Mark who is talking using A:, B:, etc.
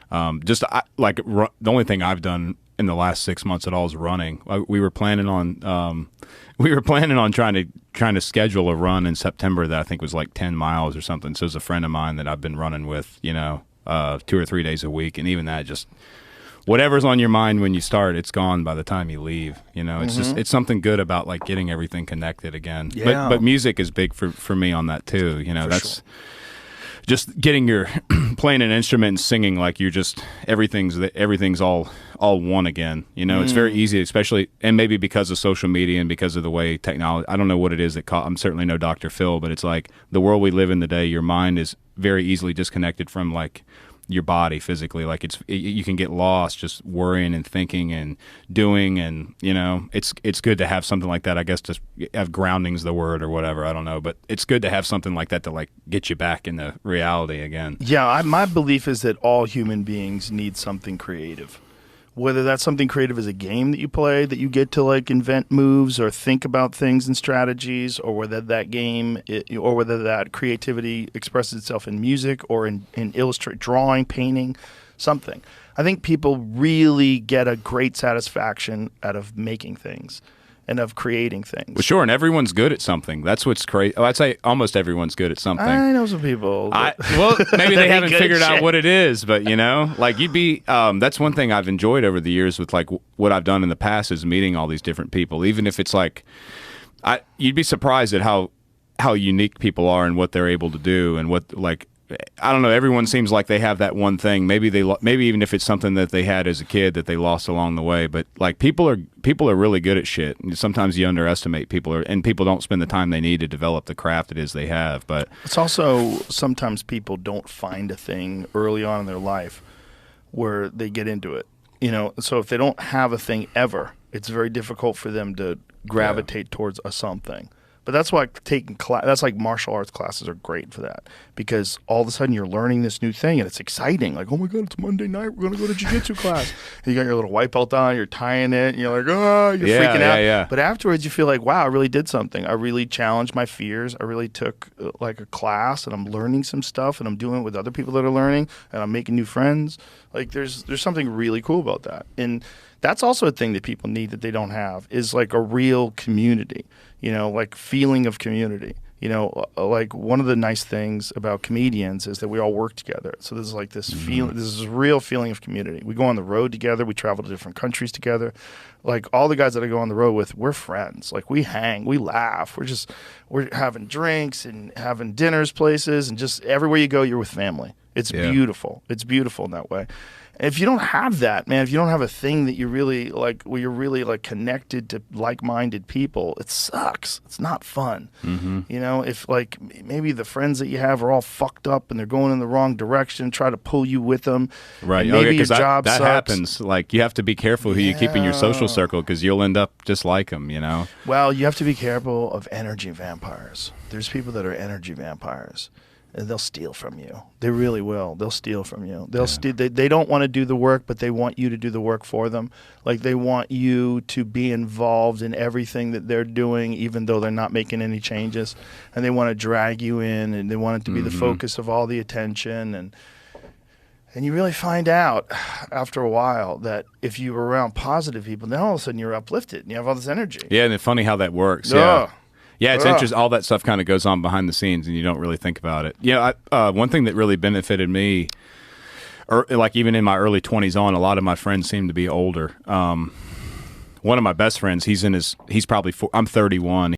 A: The only thing I've done in the last 6 months at all is running. We were planning on trying to schedule a run in September that I think was like 10 miles or something. So it's a friend of mine that I've been running with, 2 or 3 days a week, and even that, just whatever's on your mind when you start, it's gone by the time you leave. It's just, it's something good about like getting everything connected again.
B: Yeah.
A: But music is big for me on that too. That's just getting your playing an instrument and singing like you're just everything's all one again. It's very easy, especially, and maybe because of social media and because of the way technology. I don't know what it is I'm certainly no Dr. Phil, but it's like the world we live in today. Your mind is very easily disconnected from like your body physically. Like you can get lost just worrying and thinking and doing, and it's good to have something like that. I guess just have grounding's the word or whatever, I don't know, but it's good to have something like that to like get you back into reality again.
B: Yeah, my belief is that all human beings need something creative. Whether that's something creative as a game that you play, that you get to like invent moves or think about things and strategies, or whether that or whether that creativity expresses itself in music or in illustrate, drawing, painting, something. I think people really get a great satisfaction out of making things and of creating things.
A: Well, sure, and everyone's good at something. That's what's crazy. I'd say almost everyone's good at something.
B: I know some people.
A: Well, maybe they haven't figured out what it is, but like you'd be. That's one thing I've enjoyed over the years with like what I've done in the past is meeting all these different people. Even if it's like, you'd be surprised at how unique people are and what they're able to do and what like. I don't know. Everyone seems like they have that one thing. Maybe even if it's something that they had as a kid that they lost along the way. But like people are really good at shit. And sometimes you underestimate people, and people don't spend the time they need to develop the craft it is they have. But
B: it's also sometimes people don't find a thing early on in their life where they get into it. So if they don't have a thing ever, it's very difficult for them to gravitate towards a something. But that's why that's like martial arts classes are great for that, because all of a sudden you're learning this new thing and it's exciting. Like, oh my God, it's Monday night. We're going to go to jiu-jitsu class. And you got your little white belt on, you're tying it, and you're like, you're freaking out.
A: Yeah.
B: But afterwards you feel like, wow, I really did something. I really challenged my fears. I really took like a class, and I'm learning some stuff, and I'm doing it with other people that are learning, and I'm making new friends. Like there's something really cool about that. And that's also a thing that people need that they don't have, is like a real community, like feeling of community. Like one of the nice things about comedians is that we all work together. So there's like this feeling, this is a real feeling of community. We go on the road together. We travel to different countries together. Like all the guys that I go on the road with, we're friends. Like we hang, we laugh. We're having drinks and having dinners places, and just everywhere you go, you're with family. It's beautiful. It's beautiful in that way. If you don't have that, man, if you don't have a thing that you really like, where you're really like connected to like-minded people, it sucks. It's not fun. If like maybe the friends that you have are all fucked up and they're going in the wrong direction, try to pull you with them.
A: Right.
B: Maybe your job
A: that
B: sucks.
A: happens. Like you have to be careful who you keep in your social circle, because you'll end up just like them.
B: Well, you have to be careful of energy vampires. There's people that are energy vampires. They'll steal from you. They really will. They'll steal from you. They don't want to do the work, but they want you to do the work for them. Like they want you to be involved in everything that they're doing, even though they're not making any changes. And they want to drag you in, and they want it to be the focus of all the attention. And you really find out after a while that if you're around positive people, then all of a sudden you're uplifted and you have all this energy.
A: Yeah, and it's funny how that works. Yeah, it's interesting. All that stuff kind of goes on behind the scenes, and you don't really think about it. One thing that really benefited me, like even in my early 20s on, a lot of my friends seem to be older. One of my best friends, I'm 31.